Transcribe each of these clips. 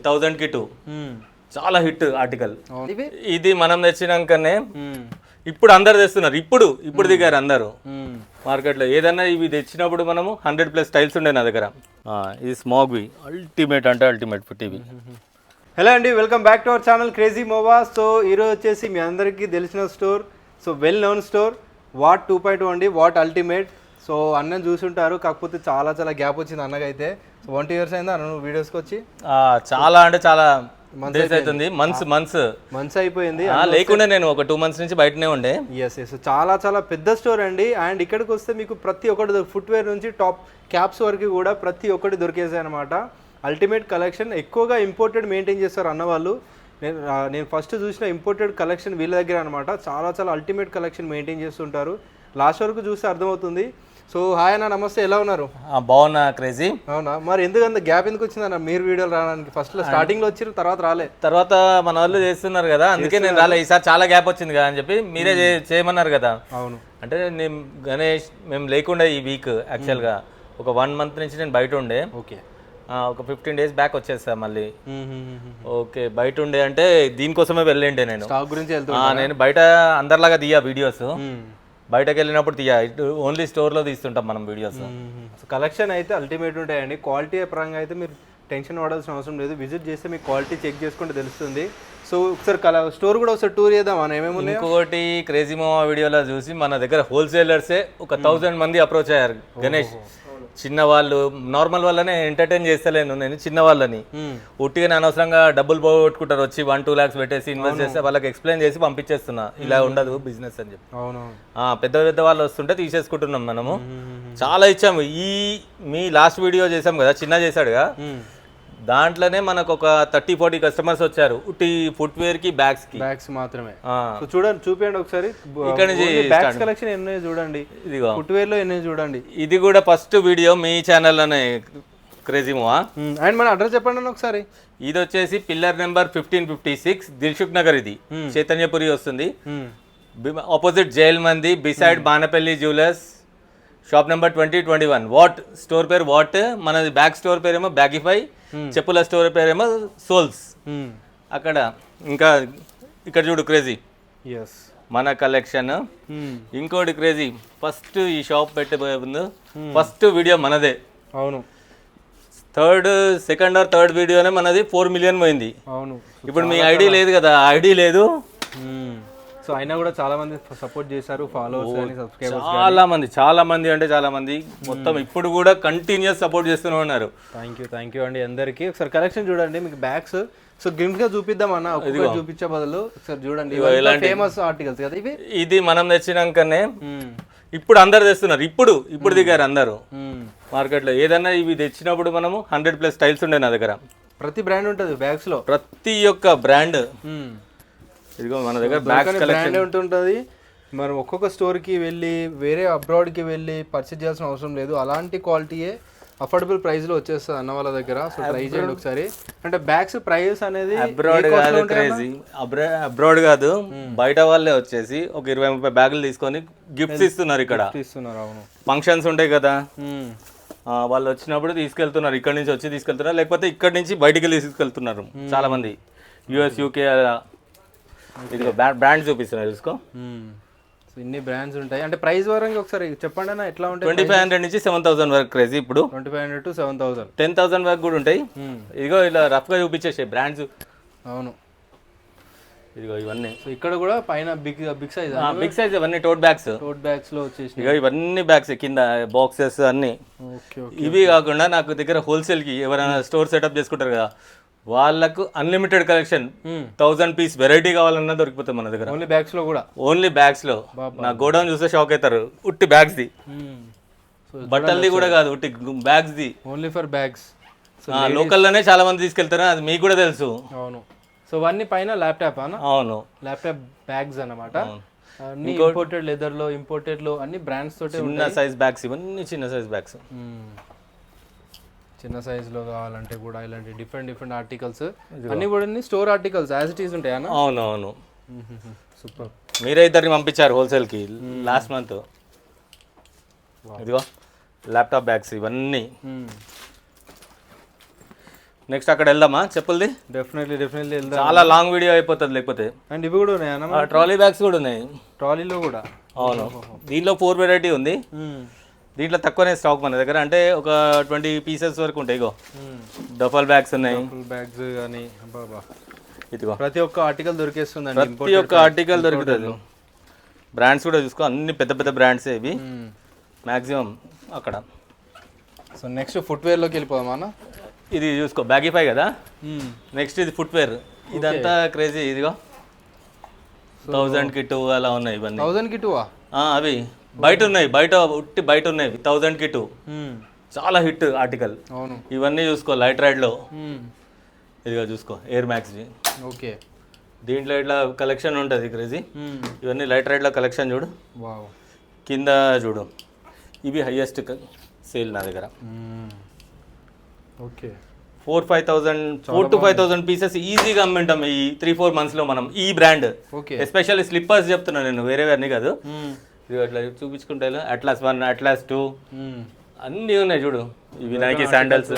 1000 కి 2 చాలా hit article. ఇది మనం తెచ్చినాకనే ఇప్పుడు అందరు తెస్తున్నారు. ఇప్పుడు దిగారు అందరు మార్కెట్లో. ఏదన్నా ఇవి తెచ్చినప్పుడు మనము 100+ స్టైల్స్ ఉండే నా దగ్గర. ఇది స్మాగ్వి అల్టిమేట్ అంటే అల్టిమేట్ టీవీ. హలో అండి, welcome back to our channel crazy మోవా. So ఈరోజు వచ్చేసి మీ అందరికీ తెలిసిన store, so well known store, what 2.2 అండి, వాట్ అల్టిమేట్. సో అన్నని చూసుంటారు, కాకపోతే చాలా గ్యాప్ వచ్చింది అన్నకైతే. సో 1-2 years అయిందా అన్న వీడియోస్కి వచ్చి? చాలా అంటే చాలా డేస్ అవుతుంది, మంత్స్ అయిపోయింది. లేకుండా నేను ఒక 2 months నుంచి బయటనే ఉండే. ఎస్ చాలా పెద్ద స్టోర్ అండి. అండ్ ఇక్కడికి వస్తే మీకు ప్రతి ఒక్కటి ఫుట్వేర్ నుంచి టాప్ క్యాప్స్ వరకు కూడా ప్రతి ఒక్కటి దొరికేసాయి అనమాట. Ultimate collection. ఎక్కువగా ఇంపోర్టెడ్ మెయింటైన్ చేస్తారు అన్న వాళ్ళు. నేను ఫస్ట్ చూసిన ఇంపోర్టెడ్ కలెక్షన్ వీళ్ళ దగ్గర అనమాట. చాలా అల్టిమేట్ కలెక్షన్ మెయింటైన్ చేస్తుంటారు. లాస్ట్ వరకు చూస్తే అర్థమవుతుంది. సో హాయ్ అన్న, నమస్తే, ఎలా ఉన్నారు? బాగున్నా క్రేజీ. అవునా, మరి ఎందుకంత గ్యాప్ ఎందుకు వచ్చిందన్న మీరు వీడియోలు రావడానికి? ఫస్ట్ లో స్టార్టింగ్ లో వచ్చి తర్వాత రాలే, తర్వాత మన వాళ్ళు చేస్తున్నారు కదా, అందుకే నేను రాలే. ఈసారి చాలా గ్యాప్ వచ్చింది కదా అని చెప్పి మీరే చేయమన్నారు కదా. అవును, అంటే నేను గణేష్ మేము లేకుండా ఈ వీక్ యాక్చువల్గా ఒక 1 month నుంచి నేను బయట ఉండే. ఓకే, ఒక 15 days బ్యాక్ వచ్చేస్తా మళ్ళీ. ఓకే, బయట ఉండే అంటే దీనికోసమే వెళ్ళిండే నేను. స్టాక్ గురించి నేను బయట అందరిలాగా తీయ వీడియోస్, బయటకు వెళ్ళినప్పుడు తీయ, ఓన్లీ స్టోర్లో తీస్తుంటాం మనం వీడియోస్. కలెక్షన్ అయితే అల్టిమేట్ ఉంటాయండి. క్వాలిటీ పరంగా అయితే మీరు టెన్షన్ పడాల్సిన అవసరం లేదు. విజిట్ చేస్తే మీకు క్వాలిటీ చెక్ చేసుకుంటే తెలుస్తుంది. సో ఒకసారి స్టోర్ కూడా ఒకసారి టూర్ చేద్దాం మనం, ఏమేమి ఉన్నాయి. ఇంకొకటి క్రేజీ మామా వీడియోలో చూసి మన దగ్గర హోల్సేలర్సే ఒక 1000 మంది అప్రోచ్ అయ్యారు. గణేష్, చిన్న వాళ్ళు నార్మల్ వాళ్ళనే ఎంటర్టైన్ చేస్తలేను నేను, చిన్న వాళ్ళని ఉట్టిగా అనవసరంగా డబ్బులు పోగొట్టుకుంటారు వచ్చి 1-2 lakhs పెట్టేసి ఇన్వెస్ట్ చేస్తే వాళ్ళకి ఎక్స్ప్లెయిన్ చేసి పంపించేస్తున్నా. ఇలా ఉండదు బిజినెస్ అని చెప్పి. పెద్ద వాళ్ళు వస్తుంటే తీసేసుకుంటున్నాం మనము. చాలా ఇచ్చాము. మీ లాస్ట్ వీడియో చేసాం కదా, చిన్న చేశాడుగా, దాంట్లోనే మనకు ఒక 30-40 customers వచ్చారు. ఉట్టి ఫుట్వేర్ కి బ్యాగ్స్ మాత్రమే. చూడండి, చూపించండి ఒకసారి. ఇక్కడ బ్యాగ్స్ కలెక్షన్ ఎన్నో చూడండి, ఇదిగో ఫుట్వేర్ లో ఎన్నో చూడండి. ఇది కూడా ఫస్ట్ వీడియో మీ ఛానల్లోనే క్రేజీ మూవా. అండ్ మన అడ్రస్ చెప్పండి ఒకసారి. ఇది వచ్చేసి పిల్లర్ నెంబర్ 1556 దిల్సుఖ్ నగర్. ఇది చైతన్యపురి వస్తుంది, ఆపోజిట్ జైల్ మంది, beside Banapalli jewellers, shop number 2021. What store పేరు వాట్, మనది బ్యాగ్ స్టోర్ పేరేమో బ్యాగిఫై, చెప్పుల స్టోర్ పేరేమో సోల్స్. అక్కడ ఇంకా ఇక్కడ చూడు క్రేజీ మన కలెక్షన్. ఇంకోటి క్రేజీ, ఫస్ట్ ఈ షాప్ పెట్టబోయే ముందు ఫస్ట్ వీడియో మనదే. అవును, సెకండ్ ఆర్ థర్డ్ వీడియోనే మనది 4 million పోయింది. అవును, ఇప్పుడు మీ ఐడి లేదు కదా, ఐడి లేదు. సో అయినా కూడా చాలా మంది సపోర్ట్ చేశారు, ఫాలోవర్స్ కానీ సబ్స్క్రైబర్స్. చాలా మంది అంటే చాలా మంది, మొత్తం ఇప్పుడు కూడా కంటిన్యూస్ సపోర్ట్ చేస్తూనే ఉన్నారు. థ్యాంక్ యూ అండి అందరికి. ఒకసారి కలెక్షన్ చూడండి, మీకు బ్యాగ్స్. సో గ్లిమ్స్ గా చూపిద్దాం అన్న, చూపించే బదులు ఒకసారి చూడండి. ఫేమస్ ఆర్టికల్స్ కదా ఇవి. ఇది మనం తెచ్చినాకనే ఇప్పుడు అందరు తెస్తున్నారు. ఇప్పుడు దిగారు అందరు మార్కెట్లో. ఏదన్నా ఇవి తెచ్చినప్పుడు మనము 100+ స్టైల్స్ ఉండే నా దగ్గర. ప్రతి బ్రాండ్ ఉంటుంది బ్యాగ్స్ లో, ప్రతి ఒక్క బ్రాండ్. ఇదిగో మన దగ్గర బ్యాగ్స్ కలెక్షన్ ఉంటుంటుంది. మనం ఒక్కొక్క స్టోర్కి వెళ్ళి వేరే అబ్రాడ్కి వెళ్ళి పర్చేజ్ చేయాల్సిన అవసరం లేదు. అలాంటి క్వాలిటీయే అఫోర్డబుల్ ప్రైస్లో వచ్చేస్తుంది అన్న వాళ్ళ దగ్గర. సో ట్రై చేయండి ఒకసారి. అంటే బ్యాగ్స్ ప్రైస్ అనేది అబ్రాడ్ కాదు క్రేజీ, అబ్రాడ్ కాదు, బయట వాళ్ళే వచ్చేసి ఒక 20-30 బ్యాగులు తీసుకొని గిఫ్ట్స్ ఇస్తున్నారు. ఇక్కడ ఇస్తున్నారు. అవును, ఫంక్షన్స్ ఉంటాయి కదా, వాళ్ళు వచ్చినప్పుడు తీసుకెళ్తున్నారు. ఇక్కడ నుంచి వచ్చి తీసుకెళ్తున్నారు, లేకపోతే ఇక్కడ నుంచి బయటికి వెళ్ళి తీసుకెళ్తున్నారు చాలా మంది. US, UK ఇదిగో బ్రాండ్ చూపిస్తున్నారు చూసుకో. ఇన్ని బ్రాండ్స్ ఉంటాయి. అంటే ప్రైస్ వరంగా ఒకసారి చెప్పండి అన్న, ఎట్లా ఉంటాయి? 2500 నుంచి 7000 వరకు క్రేజీ. ఇప్పుడు 2500 to 7000, 10,000 వరకు కూడా ఉంటాయి. ఇదిగో ఇలా రఫ్ గా చూపించేసే బ్రాండ్స్. అవును, ఇదిగో ఇవన్నీ. ఇక్కడ కూడా పైన బిగ్ సైజ్ ఇవన్నీ టోట్ బ్యాగ్స్ లో వచ్చేసి. ఇక ఇవన్నీ బ్యాగ్స్ కింద బాక్సెస్ అన్ని. ఇవి కాకుండా నాకు దగ్గర హోల్సేల్ కి ఎవరైనా స్టోర్ సెటప్ చేసుకుంటారు కదా, వాళ్ళకు అన్లిమిటెడ్ కలెక్షన్ 1000 piece వెరైటీ కావాలన్నా దొరికిపోతుంది మన దగ్గర. ఓన్లీ బ్యాగ్స్ లో నా గోడౌన్ చూస్తే షాక్ అవుతారు. ఉట్టి బ్యాగ్స్ ది, బట్టలది కూడా కాదు, ఉట్టి bags the, only for bags. Local లోనే చాలా మంది తీసుకెళ్తారు, అది మీకు కూడా తెలుసు. అవును, సో అన్ని పైన ల్యాప్టాప్. అవును, ల్యాప్టాప్ బ్యాగ్స్ అన్నమాట. అన్ని ఇంపోర్టెడ్ లెదర్ లో, ఇంపోర్టెడ్ లో అన్ని బ్రాండ్స్ తోటి. చిన్న సైజ్ బ్యాగ్స్, ఇవన్నీ చిన్న సైజ్ బ్యాగ్స్. చిన్న సైజులో కావాలంటే కూడా ఇలాంటి డిఫరెంట్ ఆర్టికల్స్ అన్ని కూడా store articles as it is ఉంటాయి అన్న. అవును, సూపర్. మీరే ఇద్దరిని పంపించారు హోల్సేల్కి లాస్ట్ మంత్. ఇదిగో ల్యాప్టాప్ బ్యాగ్స్ ఇవన్నీ. నెక్స్ట్ అక్కడ వెళ్దామా చెప్పులది? డెఫినెట్లీ వెళ్దాం. చాలా లాంగ్ వీడియో అయిపోతుంది లేకపోతే. అండ్ ఇవి కూడా ఉన్నాయన్న, ట్రాలీ బ్యాగ్స్ కూడా ఉన్నాయి ట్రాలీలో కూడా. అవును, దీంట్లో 4 వెరైటీ ఉంది. దీంట్లో తక్కువనే స్టాక్ మన దగ్గర, అంటే ఒక 20 పీసెస్ వరకు ఉంటాయి. ఇగో డఫల్ బ్యాగ్స్ ఉన్నాయి, బ్యాగ్స్ కానీ ఇదిగో ప్రతి ఒక్క ఆర్టికల్ దొరికేస్తుందండి, ప్రతి ఒక్క ఆర్టికల్ దొరుకుతుంది. బ్రాండ్స్ కూడా చూసుకో, అన్ని పెద్ద పెద్ద బ్రాండ్స్ ఇవి మ్యాక్సిమం అక్కడ. సో నెక్స్ట్ ఫుట్వేర్లోకి వెళ్ళిపోదామా అన్న? ఇది చూసుకో బ్యాగీఫై కదా. నెక్స్ట్ ఇది ఫుట్వేర్, ఇదంతా క్రేజీ. ఇదిగో 1000కి 2 అలా ఉన్నాయి ఇవన్నీ. 1000కి 2 అవి బయట ఉన్నాయి, బయట ఉన్నాయి 1000కి 2. చాలా హిట్ ఆర్టికల్. అవును, ఇవన్నీ చూసుకో లైట్ రైడ్లో. ఇదిగో చూసుకో ఎయిర్ మ్యాక్స్. ఓకే, దీంట్లో ఇట్లా కలెక్షన్ ఉంటుంది క్రేజీ. ఇవన్నీ లైట్ రైడ్లో కలెక్షన్ చూడు. కింద చూడు, ఇవి హైయెస్ట్ సేల్ నా దగ్గర. ఓకే, 4 to 5,000 పీసెస్ ఈజీగా అమ్మింటాం ఈ 3-4 మంత్స్లో మనం. ఈ బ్రాండ్ ఎస్పెషల్లీ స్లిప్పర్స్ చెప్తున్నా నేను, వేరే అన్నీ కాదు. ఇది అట్లా చూపించుకుంటే అట్లాస్ 1, అట్లాస్ 2 అన్నీ ఉన్నాయి చూడు. ఇవి నైకి శాండల్స్,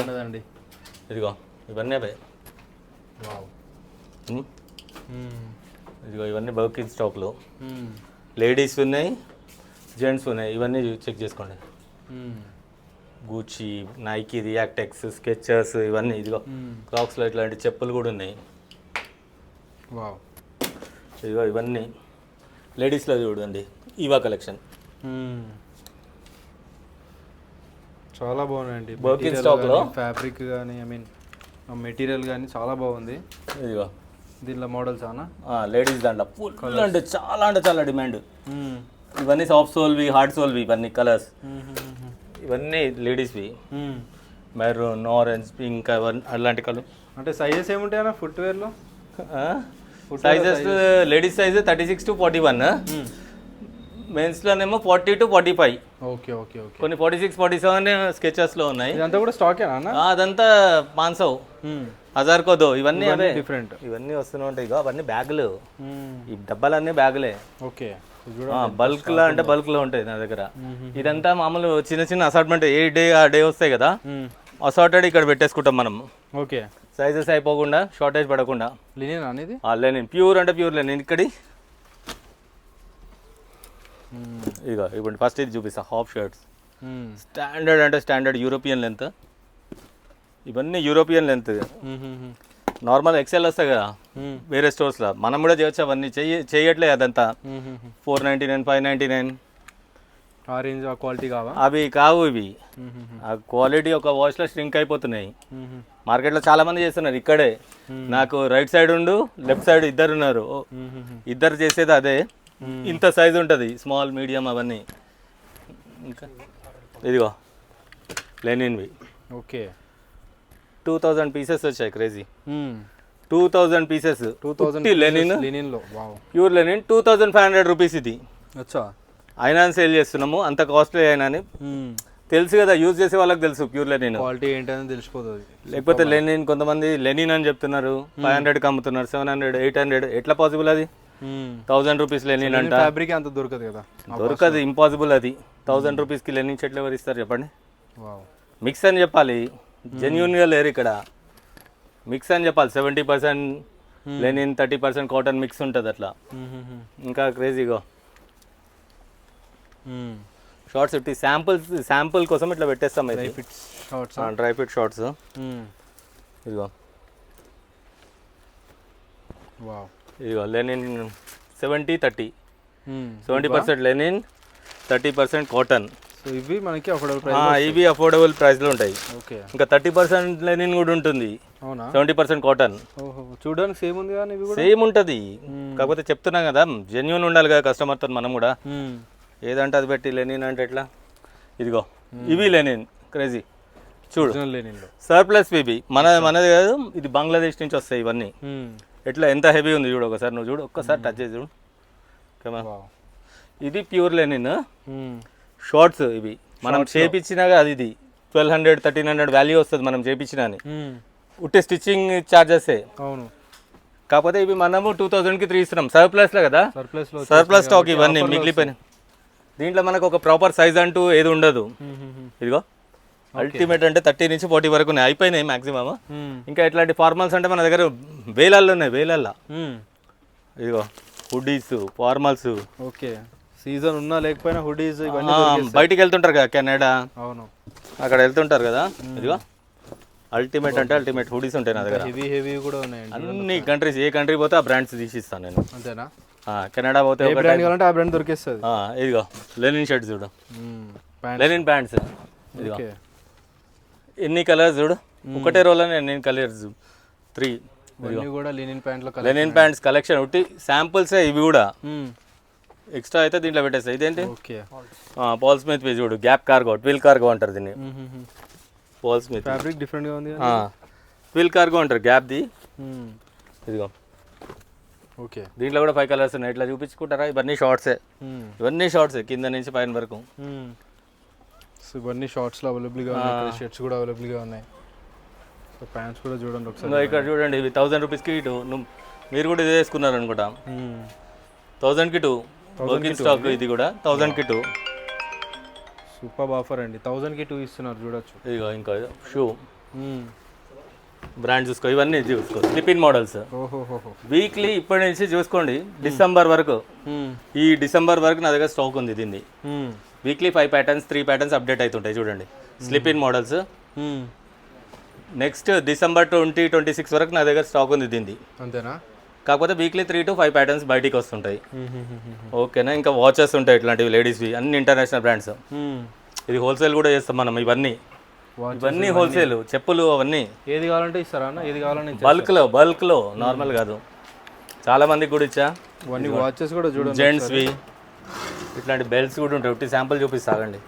ఇదిగో ఇవన్నీ అవే. ఇదిగో ఇవన్నీ బర్కిన్ స్టాక్లో. లేడీస్ ఉన్నాయి, జెంట్స్ ఉన్నాయి, ఇవన్నీ చెక్ చేసుకోండి. గూచి, నైకి, రియాక్టెక్స్, స్కెచర్స్ ఇవన్నీ. ఇదిగో క్రాక్స్లో ఇట్లాంటి చెప్పులు కూడా ఉన్నాయి. ఇదిగో ఇవన్నీ లేడీస్లో చూడండి, ఇవా కలెక్షన్ చాలా బాగున్నాయండి. బర్కిన్ స్టాక్లో ఫ్యాబ్రిక్ కానీ మెటీరియల్ కానీ చాలా బాగుంది. ఇదిగో దీనిలో మోడల్స్ అన్న లేడీస్ దాంట్లో ఫుల్ అంటే చాలా డిమాండ్. ఇవన్నీ సాఫ్ట్ సోల్వి, హార్డ్ సోల్వి, ఇవన్నీ కలర్స్. ఇవన్నీ లేడీస్వి, మెరూన్, ఆరెంజ్, పింక్, అలాంటి కలర్. అంటే సైజెస్ ఏముంటాయి అన్న ఫుట్వేర్లో? సైజెస్ లేడీస్ సైజ్ 36 to 41, మెన్స్లోనేమో 40 to 45. ఓకే ఓకే ఓకే, కొన్ని 46, 47 స్కెచెస్లో ఉన్నాయి. ఇదంతా కూడా స్టాకేనా అన్న? అదంతా 500, 1000 కోదో. ఇవన్నీ అవే డిఫరెంట్, ఇవన్నీ వస్తూనే ఉంటాయి. ఇగో అవన్నీ బ్యాగులు, ఈ డబ్బాలన్నీ బ్యాగులే. ఓకే, బల్క్లో అంటే బల్క్లో ఉంటాయి నా దగ్గర. ఇదంతా మామూలు చిన్న చిన్న అసార్ట్మెంట్, ఏ డే ఆ డే వస్తాయి కదా, అసార్టెడ్ ఇక్కడ పెట్టేసుకుంటాం మనం. ఓకే, సైజెస్ అయిపోకుండా, షార్టేజ్ పడకుండా. లినిన్ అనేది? లెనిన్, ప్యూర్ అంటే ప్యూర్ లెనిన్. ఇక్కడి ఇక ఇప్పుడు ఫస్ట్ ఇది చూపిస్తా, హాఫ్ షర్ట్స్. స్టాండర్డ్ అంటే స్టాండర్డ్ యూరోపియన్ లెంత్. ఇవన్నీ యూరోపియన్ లెంత్. నార్మల్ ఎక్సెల్ వస్తాయి కదా వేరే స్టోర్స్లో, మనం కూడా చేయొచ్చు. అవన్నీ చేయట్లే అదంతా. 499, 599 ఆరెంజ్ ఆ క్వాలిటీ కావా? అవి కావు ఇవి. ఆ క్వాలిటీ ఒక వాష్లో స్ట్రింక్ అయిపోతున్నాయి. మార్కెట్లో చాలా మంది చేస్తున్నారు. ఇక్కడే నాకు రైట్ సైడ్ ఉండు, లెఫ్ట్ సైడ్ ఇద్దరు ఉన్నారు. ఇద్దరు చేసేది అదే. ఇంత సైజు ఉంటుంది, స్మాల్, మీడియం అవన్నీ. ఇంకా ఇదిగో లెనిన్వి. ఓకే, 2000 పీసెస్ వచ్చాయి. Crazy 2000 pieces. 2000 లెనిన్లో ప్యూర్ లెనిన్ 2500 రూపీస్. ఇది అయినా సేల్ చేస్తున్నాము, అంత కాస్ట్లీ అయినా అని తెలుసు కదా, యూజ్ చేసే వాళ్ళకి తెలుసు ప్యూర్ లెనిన్ క్వాలిటీ ఏంటని తెలిసిపోతుంది. లేకపోతే లెనిన్ కొంతమంది లెనిన్ అని చెప్తున్నారు, 500కి అమ్ముతున్నారు, 700, 800. ఎట్లా పాసిబుల్ అది? 1000 రూపీస్ లెనిన్ అంట. ఫ్యాబ్రిక్ అంత దొరకదు కదా, దొరకదు, ఇంపాసిబుల్ అది. 1000 రూపీస్కి లెనిన్ చెట్లు ఎవరు ఇస్తారు చెప్పండి? మిక్స్ అని చెప్పాలి, జెన్యూన్గా లేరు ఇక్కడ. మిక్స్ అని చెప్పాలి. 70% లెనిన్, 30% కాటన్ మిక్స్ ఉంటుంది అట్లా. ఇంకా క్రేజీగా షార్ట్స్ ఇట్టి శాంపుల్ కోసం ఇట్లా పెట్టేస్తాం. Dry fit shorts. ఇదిగో ఇదిగో లెనిన్ 70-30, 70% లెనిన్, 30% కాటన్. ఇవి మనకి ఇవి అఫోర్డబుల్ ప్రైస్లో ఉంటాయి. ఇంకా 30% లెనిన్ కూడా ఉంటుంది, 70% కాటన్. చూడడానికి సేమ్ ఉంది కానీ సేమ్ ఉంటుంది. కాకపోతే చెప్తున్నాం కదా, జెన్యూన్ ఉండాలి కదా కస్టమర్తో. మనం కూడా ఏదంటే అది పెట్టి లెనిన్ అంటే ఎట్లా? ఇదిగో ఇవి లెనిన్ క్రేజీ చూడు, సర్ప్లస్ ఇవి మనది కాదు, ఇది బంగ్లాదేశ్ నుంచి వస్తాయి ఇవన్నీ. ఎట్లా ఎంత హెవీ ఉంది చూడు, ఒకసారి నువ్వు చూడు, ఒక్కసారి టచ్ చేసి చూడు. ఇది ప్యూర్ లెనిన్ షార్ట్స్. ఇవి మనం చేపించినాగా అది ఇది 1200, 1300 వాల్యూ వస్తుంది మనం చేపించినా అని. ఉట్టి స్టిచ్చింగ్ ఛార్జెస్. అవును, కాకపోతే ఇవి మనము 2000కి 3 ఇస్తున్నాం. సర్ప్లస్లో కదా, సర్ప్లస్ స్టాక్ ఇవన్నీ మిగిలిపోయినాయి. దీంట్లో మనకు ఒక ప్రాపర్ సైజ్ అంటూ ఏది ఉండదు. ఇదిగో అల్టిమేట్ అంటే 30 నుంచి 40 వరకు ఉన్నాయి, అయిపోయినాయి మాక్సిమమ్. ఇంకా ఇట్లాంటి ఫార్మల్స్ అంటే మన దగ్గర వేలల్లో ఉన్నాయి, వేలల్లో. ఇదిగో హుడీస్, ఫార్మల్స్. ఓకే, సీజన్ ఉన్నా లేకపోయినా హుడీస్ ఇవన్నీ బయటికి వెళ్తుంటారు కదా కెనడా, అవును అక్కడ వెళ్తుంటారు కదా. ఇదిగో అల్టిమేట్ అంటే అల్టిమేట్ హుడీస్ ఉంటాయి నా దగ్గర. హెవీ కూడా ఉన్నాయండి. అన్ని కంట్రీస్, ఏ కంట్రీ పోతే ఆ బ్రాండ్స్ తీసిస్తాను నేను. అంతేనా? కెనడా పోతే ఏ బ్రాండ్ కావాలంటే ఆ బ్రాండ్ దొరికేస్తుంది. ఇదిగో లెనిన్ షర్ట్స్ చూడు, లెనిన్ ప్యాంట్స్. ఇదిగో ఎన్ని కలర్స్ చూడు, ఒకటే రోల్ ఎన్ని కలర్స్, 3. కూడా లెనిన్ ప్యాంట్లో లెనిన్ ప్యాంట్స్ కలెక్షన్ ఒకటి, శాంపుల్సే ఇవి కూడా. ఎక్స్ట్రా అయితే దీంట్లో పెట్టేస్తాయి. ఇదేంటి పాల్ స్మిత్ వి చూడు, గ్యాప్ కార్గో, ట్విల్ కార్గో అంటారు దీన్ని. పాల్ స్మిత్ ఫ్యాబ్రిక్ డిఫరెంట్గా ఉంది, ట్విల్ కార్గో అంటారు గ్యాప్ది. ఇదిగో ఓకే, దీంట్లో కూడా 5 కలర్స్ ఉన్నాయి. ఇట్లా చూపించుకుంటారా? ఇవన్నీ షార్ట్సే, ఇవన్నీ షార్ట్సే కింద నుంచి పైన వరకు. సో ఇవన్నీ షార్ట్స్లో అవైలబుల్గా ఉన్నాయి, షర్ట్స్ కూడా అవైలబుల్గా ఉన్నాయి. సో ప్యాంట్స్ కూడా చూడండి ఒకసారి. ఇక్కడ చూడండి, ఇవి 1000 రూపీస్కి ఇటు. మీరు కూడా ఇది వేసుకున్నారు అనుకుంటా. 1000కి 2 వర్కింగ్ స్టాక్. ఇది కూడా 1000కి 2. సూపర్ ఆఫర్ అండి, 1000కి 2 ఇస్తున్నారు చూడొచ్చు. ఇదిగో ఇంకా షూ బ్రాండ్ చూసుకో, ఇవన్నీ చూసుకో, స్లిప్-ఇన్ మోడల్స్. వీక్లీ ఇప్పటి నుంచి చూసుకోండి డిసెంబర్ వరకు. ఈ డిసెంబర్ వరకు నా దగ్గర స్టాక్ ఉంది దీన్ని. వీక్లీ 5 ప్యాటర్న్స్ 3 ప్యాటర్న్స్ అప్డేట్ అవుతుంటాయి చూడండి, స్లిప్-ఇన్ మోడల్స్. నెక్స్ట్ డిసెంబర్ 2026 వరకు నా దగ్గర స్టాక్ ఉంది దీన్ని. అంతేనా? కాకపోతే వీక్లీ 3 to 5 ప్యాటర్న్స్ బయటికి వస్తుంటాయి. ఓకేనా? ఇంకా వాచెస్ ఉంటాయి ఇట్లాంటివి, లేడీస్వి, అన్ని ఇంటర్నేషనల్ బ్రాండ్స్. ఇది హోల్సేల్ కూడా చేస్తాం మనం. ఇవన్నీ హోల్సేల్, చెప్పులు అవన్నీ. ఏది కావాలంటే ఇస్తారా అన్న? ఏది కావాలంటే బల్క్లో, నార్మల్ కాదు. చాలా మందికి కూడా ఇచ్చా. ఇవన్నీ వాచెస్ కూడా చూడండి, జెంట్స్వి. ఇట్లాంటి బెల్ట్స్ కూడా ఉంటాయి. ఒకటి శాంపుల్ చూపిస్తాగండి.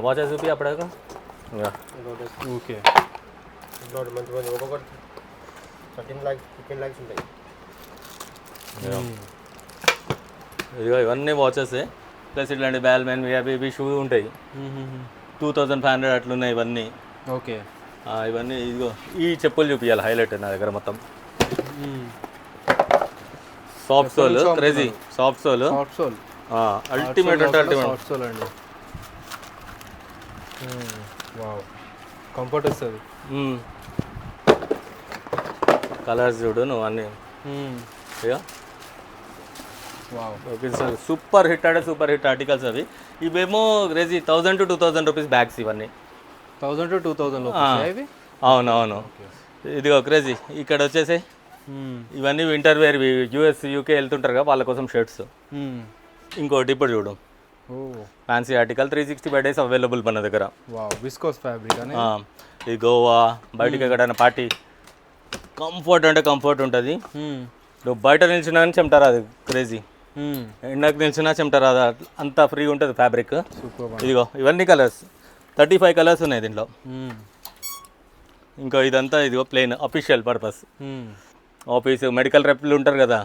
వాచెస్ చూపి అప్పుడాక. ఓకే, ఇదిగో ఇవన్నీ వాచెసే. ప్లస్ ఇట్లాంటి బ్యాల్మెన్, బేబీ షూ ఉంటాయి. 2500 అట్లున్నాయి ఇవన్నీ. ఓకే, ఇవన్నీ. ఇదిగో ఈ చెప్పులు చూపించాలి, హైలైట్ నా దగ్గర మొత్తం. Soft sole, crazy soft sole, ultimate అంటే అల్టిమేట్ సాఫ్ట్ సోల్ అండి. వావ్, కంఫర్ట్ వస్తుంది. కలర్స్ చూడు నువ్వు అన్నీ. ఓకే సార్, సూపర్ హిట్ అంటే సూపర్ హిట్ ఆర్టికల్స్ అవి. ఇవేమో క్రేజీ 1000 to 2000 రూపీస్ బ్యాగ్స్ ఇవన్నీ. 1000 to 2000. అవునవును. ఇదిగో క్రేజీ. ఇక్కడ వచ్చేసి ఇవన్నీ వింటర్ వేర్, US UK వెళ్తుంటారు కదా వాళ్ళ కోసం షర్ట్స్. ఇంకోటి ఇప్పుడు చూడు, ఫ్యాన్సీ ఆర్టికల్ 365 days అవైలబుల్ మన దగ్గర. Viscose fabric. ఇది గోవా, బయటికి ఎక్కడైనా పార్టీ, కంఫర్ట్ అంటే కంఫర్ట్ ఉంటుంది. నువ్వు బయట నిల్చున్నా కానీ చెమట రాదు, క్రేజీ. ఎండకు నిల్చున్నా చెమట రాదు, అంతా ఫ్రీగా ఉంటుంది ఫ్యాబ్రిక్. ఇదిగో ఇవన్నీ కలర్స్, 35 కలర్స్ ఉన్నాయి దీంట్లో. ఇంకా ఇదంతా ఇదిగో plain, official purpose. Office, medical రెప్లు ఉంటారు కదా,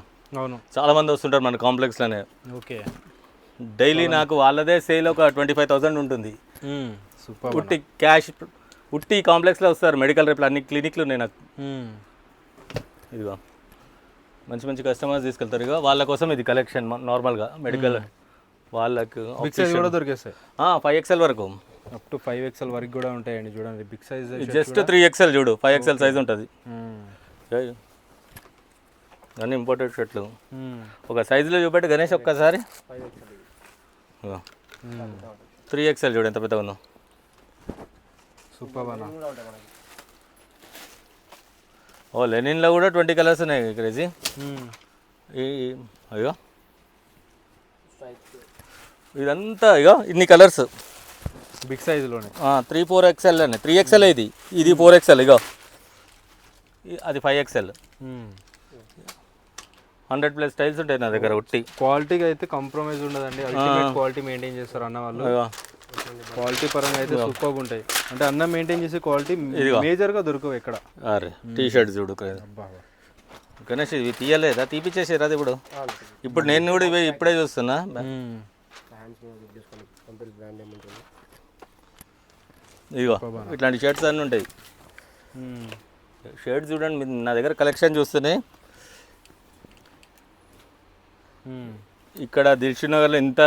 చాలా మంది వస్తుంటారు మన కాంప్లెక్స్లోనే. ఓకే, డైలీ నాకు వాళ్ళదే సేల్ ఒక 25,000 ఉంటుంది. ఉట్టి క్యాష్, ఉట్టి కాంప్లెక్స్లో వస్తారు మెడికల్ రేపులు, అన్ని క్లినిక్లు ఉన్నాయి నాకు. ఇదిగో మంచి మంచి కస్టమర్స్ తీసుకెళ్తారు. ఇక వాళ్ళ కోసం ఇది కలెక్షన్ నార్మల్గా మెడికల్ వాళ్ళకు కూడా దొరికేస్తాయి. 5XL వరకు, అప్ టు 5XL వరకు కూడా ఉంటాయండి. చూడండి బిగ్ సైజ్, జస్ట్ 3XL చూడు, 5XL సైజ్ ఉంటుంది. అన్నీ ఇంపోర్టెడ్ షర్ట్లు. ఒక సైజులో చూపెట్టి గణేష్ ఒక్కసారి. 3XL చూడు ఎంత పెద్దగా ఉందో. సూపర్ అన్న. ఓ లెనిన్లో కూడా 20 కలర్స్ ఉన్నాయి క్రేజీ. అయ్యో ఇదంతా ఇగో ఇన్ని కలర్స్ బిగ్ సైజులోనే. 3-4XL అని, 3XL ఇది, ఇది 4XL. ఇగో అది 5XL. 100+ స్టైల్స్ ఉంటాయి నా దగ్గర. ఉట్టి క్వాలిటీగా అయితే కాంప్రమైజ్ ఉండదండి, అల్టిమేట్ క్వాలిటీ మెయింటైన్ చేస్తారు అన్న వాళ్ళు. క్వాలిటీ పరంగా అయితే సూపర్గా ఉంటాయి. అంటే అన్న మెయింటైన్ చేసే క్వాలిటీ మేజర్గా దొరకవు ఎక్కడ. అరే టీ షర్ట్స్ చూడు గణేష్, ఇవి తీయలేదా? తీపిచ్చేసారు అది ఇప్పుడు. ఇప్పుడు నేను కూడా ఇవి ఇప్పుడే చూస్తున్నా. ఇదిగో ఇట్లాంటి షర్ట్స్ అన్నీ ఉంటాయి. షర్ట్స్ చూడండి నా దగ్గర కలెక్షన్ చూస్తేనే. ఇక్కడ దిల్షుక్ నగర్లో ఇంత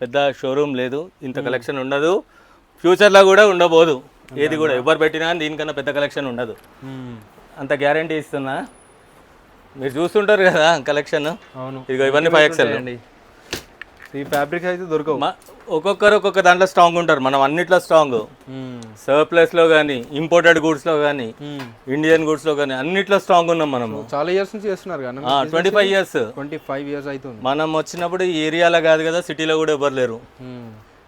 పెద్ద షోరూమ్ లేదు, ఇంత కలెక్షన్ ఉండదు. ఫ్యూచర్లో కూడా ఉండబోదు ఏది కూడా ఎవరు పెట్టినా కానీ దీనికన్నా పెద్ద కలెక్షన్ ఉండదు, అంత గ్యారంటీ ఇస్తున్నా. మీరు చూస్తుంటారు కదా కలెక్షన్. అవును, ఇదిగో ఇవన్నీ 5XL అండి. ఈ ఫ్యాబ్రిక్స్ అయితే దొరకవు. ఒక్కొక్కరు ఒక్కొక్క దాంట్లో స్ట్రాంగ్ ఉంటారు, మనం అన్నిట్లో స్ట్రాంగ్. సర్ప్లస్లో కానీ, ఇంపోర్టెడ్ గూడ్స్లో కానీ, ఇండియన్ గూడ్స్లో కానీ అన్నిట్లో స్ట్రాంగ్ ఉన్నాం మనము. చాలా ఇయర్స్ నుంచి చేస్తున్నారు కానీ 25 years. 25 years అవుతుంది. మనం వచ్చినప్పుడు ఈ ఏరియాలో కాదు కదా, సిటీలో కూడా ఎవరు లేరు.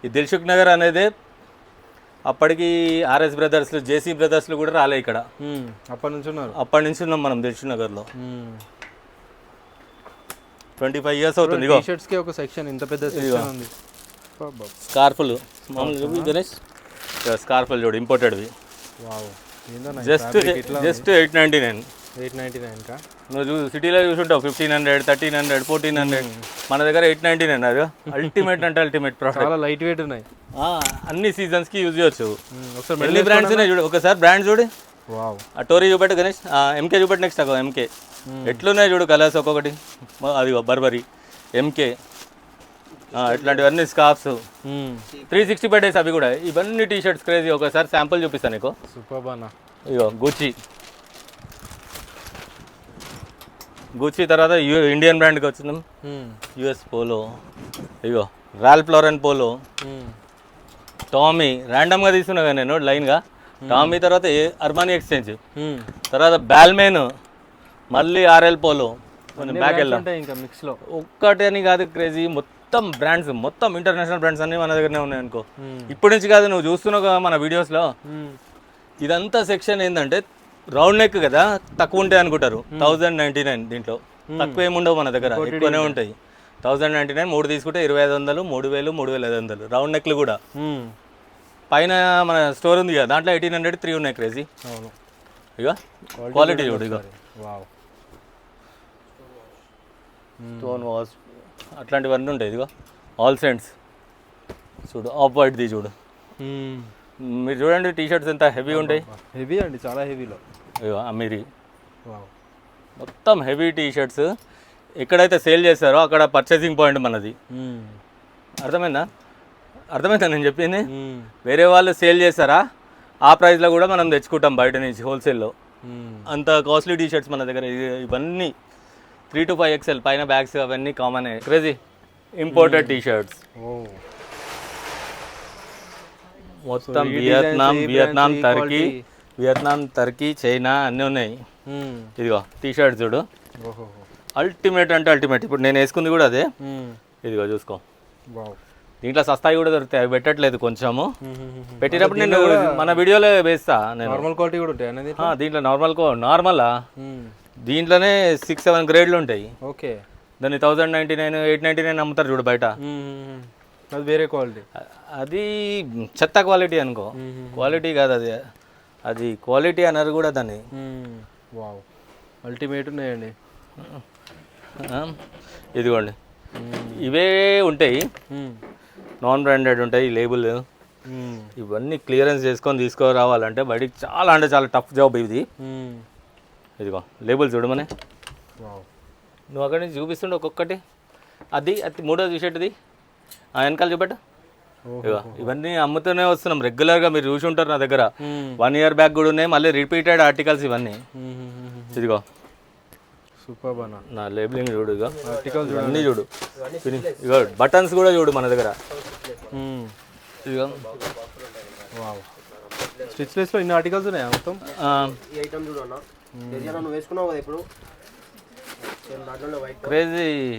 ఈ దిల్సుఖ్ నగర్ అనేది అప్పటికి ఆర్ఎస్ బ్రదర్స్లు, జేసీ బ్రదర్స్లు కూడా రాలే ఇక్కడ. అప్పటి నుంచి ఉన్నారు. అప్పటి నుంచి ఉన్నాం మనం దిల్సుఖ్ నగర్లో. 25 years అవుతుంది. ఇగో టీ-షర్ట్స్ కి ఒక సెక్షన్, ఇంత పెద్ద సెక్షన్ ఉంది. స్కార్ఫులు గణేష్, స్కార్ఫులు చూడు ఇంపోర్టెడ్వి. వావ్, ఏందన్నా జస్ట్ 899. 899 కా? నువ్వు సిటీలో చూసుంటావు 1500, 1300, 1400. మన దగ్గర 899. అది అల్టిమేట్ అంటే అల్టిమేట్ ప్రోడక్ట్. చాలా లైట్ వెయిట్ ఉన్నాయి. అన్ని సీజన్స్కి యూజ్ చేయొచ్చు. ఒకసారి ఎన్ని బ్రాండ్స్ ఉన్నాయి చూడు, ఒకసారి బ్రాండ్ చూడు. వావ్, ఆ టోరీ చూపెట్టు గణేష్, ఎంకే చూపెట్టు. నెక్స్ట్ అగో ఎంకే ఎట్లున్నాయి చూడు కలర్స్ ఒక్కొక్కటి. అది బర్బరీ, ఎంకే, ఇట్లాంటివన్నీ స్కార్ఫ్స్. 365 days అవి కూడా. ఇవన్నీ టీ-షర్ట్స్ క్రేజీ. ఒకసారి శాంపుల్ చూపిస్తాను నీకు. సూపర్ బానా. ఇగో గూచీ తర్వాత ఇండియన్ బ్రాండ్కి వచ్చినాం. యుఎస్ పోలో, ఇగో రాల్ఫ్ లారెన్ పోలో, టామీ. ర్యాండమ్గా తీసుకున్నా కానీ నేను లైన్గా టామీ, తర్వాత అర్మానీ ఎక్స్చేంజ్, తర్వాత బాల్మెన్, మళ్ళీ ఆర్ఎల్ పోలో. కొంచెం బ్యాక్ వెళ్ళాం. ఇంకా మిక్స్లో ఒక్కటే అని కాదు క్రేజీ, మొత్తం బ్రాండ్స్, మొత్తం ఇంటర్నేషనల్ బ్రాండ్స్ అన్నీ మన దగ్గరనే ఉన్నాయి అనుకో. ఇప్పటి నుంచి కాదు, నువ్వు చూస్తున్నావు కదా మన వీడియోస్లో. ఇదంతా సెక్షన్ ఏంటంటే రౌండ్ నెక్ కదా, తక్కువ ఉంటాయి అనుకుంటారు. 1099. దీంట్లో తక్కువ ఏముండవు మన దగ్గర, ఎక్కువనే ఉంటాయి. 1099, 3 తీసుకుంటే 2500, 3000, 3500. రౌండ్ నెక్లు కూడా. పైన మన స్టోర్ ఉంది కదా, దాంట్లో 1800, 3 ఉన్నాయి క్రేజీ. ఇక క్వాలిటీ చూడు. ఇక స్టోన్ వాష్ అట్లాంటివన్నీ ఉంటాయి. ఇదిగో ఆల్ సెంట్స్ చూడు, ఆఫ్ వైట్ది చూడు. మీరు చూడండి టీ-షర్ట్స్ ఎంత హెవీ ఉంటాయి. హెవీ అండి, చాలా హెవీలో. ఇగో అమీరీ, మొత్తం హెవీ టీ-షర్ట్స్. ఎక్కడైతే సేల్ చేస్తారో అక్కడ పర్చేసింగ్ పాయింట్ మనది. అర్థమైందా నేను చెప్పింది? వేరే వాళ్ళు సేల్ చేస్తారా, ఆ ప్రైస్లో కూడా మనం తెచ్చుకుంటాం బయట నుంచి హోల్సేల్లో. అంత కాస్ట్లీ టీ-షర్ట్స్ మన దగ్గర. ఇవన్నీ 3 to 5XL పైన బ్యాగ్స్ అవన్నీ కామన్. క్రేజీ ఇంపోర్టెడ్ టీ-షర్ట్స్ మొత్తం. వియత్నాం, టర్కీ, చైనా అన్నీ ఉన్నాయి. ఇదిగో టీ-షర్ట్స్ చూడు, అల్టిమేట్ అంటే అల్టిమేట్. ఇప్పుడు నేను వేసుకుంది కూడా అదే. ఇదిగో చూసుకో, దీంట్లో సస్తాయి కూడా దొరుకుతాయి, అవి పెట్టట్లేదు కొంచెము. పెట్టినప్పుడు నేను మన వీడియోలో వేస్తా. నేను నార్మల్ క్వాలిటీ కూడా ఉంటాయి దీంట్లో. నార్మలా దీంట్లోనే 6-7 గ్రేడ్లు ఉంటాయి. ఓకే, దాన్ని 1099, 899 అమ్ముతారు చూడు బయట. అది వేరే క్వాలిటీ. అది చెత్త క్వాలిటీ అనుకో. క్వాలిటీ కాదు అది, అది క్వాలిటీ అన్నారు కూడా దాన్ని. వావ్, అల్టిమేట్ ఉన్నాయండి. ఇదిగోండి, ఇవే ఉంటాయి. నాన్ బ్రాండెడ్ ఉంటాయి, లేబుల్. ఇవన్నీ క్లియరెన్స్ చేసుకొని తీసుకురావాలంటే బయటికి చాలా అంటే చాలా టఫ్ జాబ్ ఇది. ఇదిగో లేబుల్ చూడమనే. నువ్వు అక్కడి నుంచి చూపిస్తుండే ఒక్కొక్కటి. అది మూడో టీ-షర్ట్ది వెనకాల చూపెట్ట. ఇవన్నీ అమ్ముతూనే వస్తున్నాం రెగ్యులర్గా. మీరు చూసి ఉంటారు నా దగ్గర 1 year బ్యాక్ కూడా ఉన్నాయి, మళ్ళీ రిపీటెడ్ ఆర్టికల్స్ ఇవన్నీ. ఇదిగో సూపర్ బానా. నా లేబులింగ్ చూడు, ఇక ఆర్టికల్స్ అన్నీ చూడు. ఇగో బటన్స్ కూడా చూడు మన దగ్గర. ఇదిగో స్టిచ్లెస్లో ఇన్ని ఆర్టికల్స్ ఉన్నాయా మొత్తం?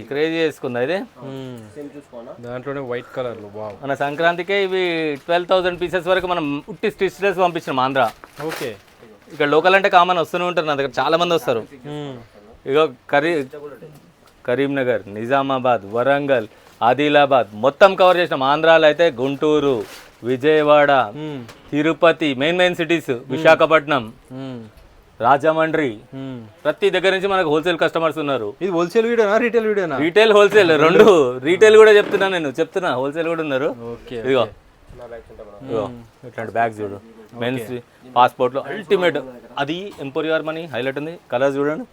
క్రేజీ వేసుకుందా ఇది. దాంట్లోనే వైట్ కలర్. మన సంక్రాంతికే ఇవి 12,000 pieces వరకు మనం ఉట్టి స్టిచ్లెస్ పంపించినాం ఆంధ్ర. ఓకే, ఇక్కడ లోకల్ అంటే కామన్ వస్తూనే ఉంటారు నా దగ్గర, చాలా మంది వస్తారు. ఇగో కరీంనగర్, నిజామాబాద్, వరంగల్, ఆదిలాబాద్ మొత్తం కవర్ చేసినాం. ఆంధ్రాలో అయితే గుంటూరు, విజయవాడ, తిరుపతి, మెయిన్ సిటీస్, విశాఖపట్నం, రాజమండ్రి, ప్రతి దగ్గర నుంచి మనకు హోల్సేల్ కస్టమర్స్ ఉన్నారు. ఇది హోల్సేల్ వీడియోనా, రీటైల్ వీడియోనా? రీటైల్, హోల్సేల్ రెండు. రీటైల్ కూడా చెప్తున్నా హోల్సేల్ కూడా ఉన్నారు. ఇదిగో ఇట్లాంటి బ్యాగ్స్ చూడు, మెన్స్ పాస్పోర్ట్లో అల్టిమేట్. అది ఎంపోరియార్ మనీ హైలైట్ ఉంది. కలర్స్ చూడండి,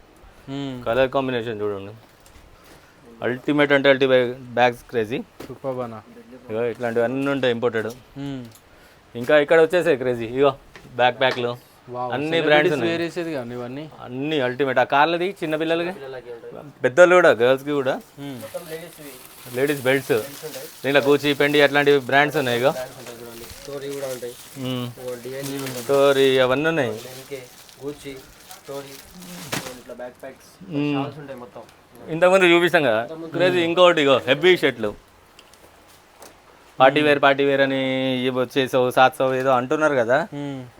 కలర్ కాంబినేషన్ చూడండి, అల్టిమేట్ అంటే బ్యాగ్స్ క్రేజీ. సూపర్ బానా. ఇగో ఇట్లాంటివన్నీ ఉంటాయి ఇంపోర్టెడ్. ఇంకా ఇక్కడ వచ్చేసాయి క్రేజీ ఇగో బ్యాక్ ప్యాక్లు అన్ని బ్రాండ్స్ ఉన్నాయి. వేర్ వేసేది కానీ ఇవన్నీ అన్ని అల్టిమేట్. ఆ కార్లది చిన్న పిల్లలకి పెద్దలు కూడా గర్ల్స్కి కూడా లేడీస్ బెల్ట్స్ దీంట్లో కూచి పెండి అట్లాంటి బ్రాండ్స్ ఉన్నాయి. ఇగో స్టోరీ అవన్నీ ఉన్నాయి. ఇంతకుముందు చూపిస్తాం కదా క్రేజీ. ఇంకోటి ఇగో హెవీ షర్ట్లు పార్టీ వేర్ అని ఇవి వచ్చేసావు 700 ఏదో అంటున్నారు కదా,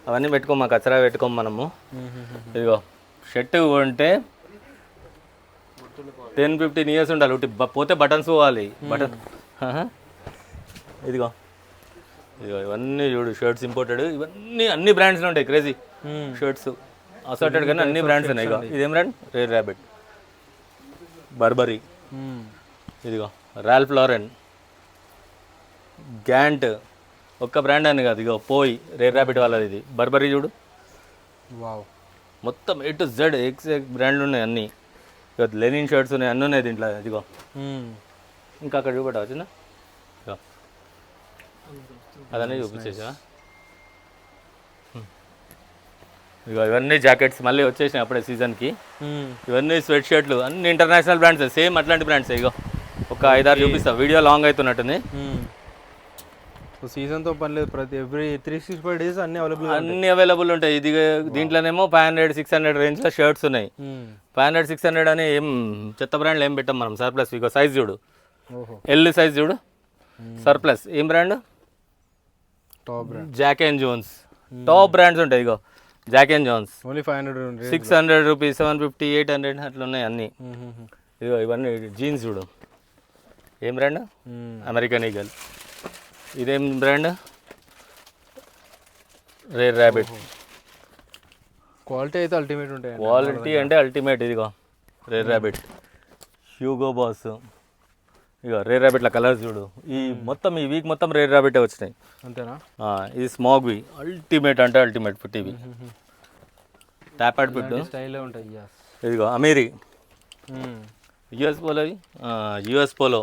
అవన్నీ పెట్టుకోం, మాకు కచరా పెట్టుకోం మనము. ఇదిగో షర్ట్ కొంటే 10-15 ఇయర్స్ ఉండాలి. పోతే బటన్స్ పోవాలి బటన్. ఇదిగో ఇవన్నీ చూడు షర్ట్స్ ఇంపోర్టెడ్, ఇవన్నీ అన్ని బ్రాండ్స్లో ఉంటాయి క్రేజీ షర్ట్స్ అసార్టెడ్ కానీ అన్ని బ్రాండ్స్ ఉన్నాయి. ఇగో ఇదేం బ్రాండ్? రేర్ ర్యాబిట్, బర్బరీ, ఇదిగో రాల్ఫ్ లారెన్, గ్యాంట్, ఒక్క బ్రాండ్ అని కాదు. ఇగో పోయి రేర్ ర్యాబిట్ వాళ్ళది, ఇది బర్బరీ చూడు. వావ్, మొత్తం A to Z ఎక్స్ బ్రాండ్లు ఉన్నాయి అన్నీ. ఇక లెనిన్ షర్ట్స్ ఉన్నాయి, అన్నీ ఉన్నాయి దీంట్లో. ఇదిగో ఇంకా అక్కడ చూపెట్టా వచ్చిందా? అదన్నీ చూపించేసా. ఇక ఇవన్నీ జాకెట్స్ మళ్ళీ వచ్చేసినాయి అప్పుడే సీజన్కి. ఇవన్నీ స్వెట్ షర్ట్లు అన్ని ఇంటర్నేషనల్ బ్రాండ్స్, సేమ్ అట్లాంటి బ్రాండ్స్. ఇగో ఒక 5-6 చూపిస్తా, వీడియో లాంగ్ అవుతున్నట్టుంది. సీజన్తో పని లేదు, ప్రతి ఎవ్రీ 365 డేస్ అన్ని అవైలబుల్ ఉంటాయి. ఇది దీంట్లోనేమో 500-600 రేంజ్లో షర్ట్స్ ఉన్నాయి. 500-600 అని ఏం చెత్త బ్రాండ్లు ఏం పెట్టాం మనం. సర్ప్లస్ ఇగో సైజ్ చూడు, ఎల్ సైజ్ చూడు, సర్ప్లస్. ఏం brand? Top brand Jack and Jones. Top brands ఉంటాయి. ఇగో Jack and Jones only 500, 600 rupees, 750, 800 అట్లా ఉన్నాయి అన్నీ. ఇదిగో ఇవన్నీ జీన్స్ చూడు. ఏం బ్రాండ్? American eagle. ఇదేం బ్రాండ్? Rare rabbit. క్వాలిటీ అయితే అల్టిమేట్ ఉంటాయి. క్వాలిటీ అంటే అల్టిమేట్. ఇదిగో రేర్ ర్యాబిట్, హ్యూగో బాస్. ఇగో రేర్ ర్యాబిట్ల కలర్స్ చూడు. ఈ మొత్తం ఈ వీక్ మొత్తం రేర్ ర్యాబిటే వచ్చినాయి. అంతేనా? ఇది స్మాగ్వి అల్టిమేట్ అంటే అల్టిమేట్ ఫుట్. ఇవి ట్యాపాడ్ ఫుట్ స్టైల్లో ఉంటాయి. ఇదిగో Amiri, US Polo, US Polo,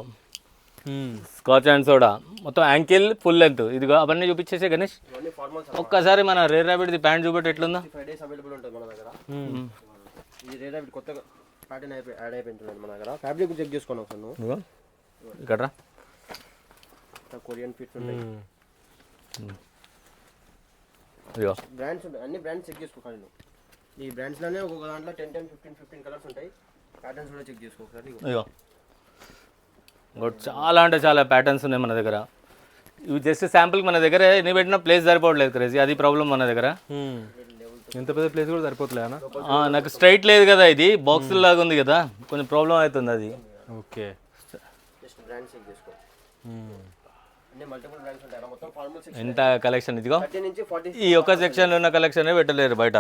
Scotch and Soda, మొత్తం యాంకిల్ ఫుల్ లెంత్. ఇదిగో అవన్నీ చూపించేసే గణేష్. ఒక్కసారి మన రేర్ ర్యాబిట్ది ప్యాంట్ చూపెట్టి ఎట్లుందో. 5 days అవైలబుల్ ఉంటుంది మన దగ్గర. ఇది రేర్ ర్యాబిట్ కొత్తగా ప్యాటర్న్ యాడ్ అయిపోయింది మన దగ్గర. ఫ్యాబ్రిక్ చెక్ చేసుకోండి ఒకసారి నువ్వు. ఇక్కడ కొరియన్ ఫిట్స్ ఉంటాయి. ఇదిగో బ్రాండ్స్ ఉంటాయి, అన్ని బ్రాండ్స్ చెక్ చేసుకోవాలి నువ్వు. ఈ బ్రాండ్స్లోనే ఒక్కొక్క దాంట్లో 10-15 కలర్స్ ఉంటాయి. ప్యాటర్న్స్ కూడా చెక్ చేసుకో ఒకసారి. ఇదిగో చాలా అంటే చాలా ప్యాటర్న్స్ ఉన్నాయి మన దగ్గర. ఇవి జస్ట్ శాంపుల్కి మన దగ్గర ఎన్ని పెట్టినా ప్లేస్ సరిపోవట్లేదు క్రేజీ, అది ప్రాబ్లం మన దగ్గర. ఎంత పెద్ద ప్లేస్ కూడా సరిపోతలేనా? నాకు స్ట్రైట్ లేదు కదా, ఇది బాక్స్ లాగా ఉంది కదా, కొంచెం ప్రాబ్లం అవుతుంది అది. ఓకే, జస్ట్ బ్రాండ్స్ చెక్ చేసుకో. అన్ని మల్టిపుల్ బ్రాండ్స్ ఉంటాయి మొత్తం. ఫార్మల్ సెక్షన్ ఎంత కలెక్షన్. ఇదిగో 30 నుంచి 40 ఈ ఒక్క సెక్షన్లో ఉన్న కలెక్షనే పెట్టలేరు బయట.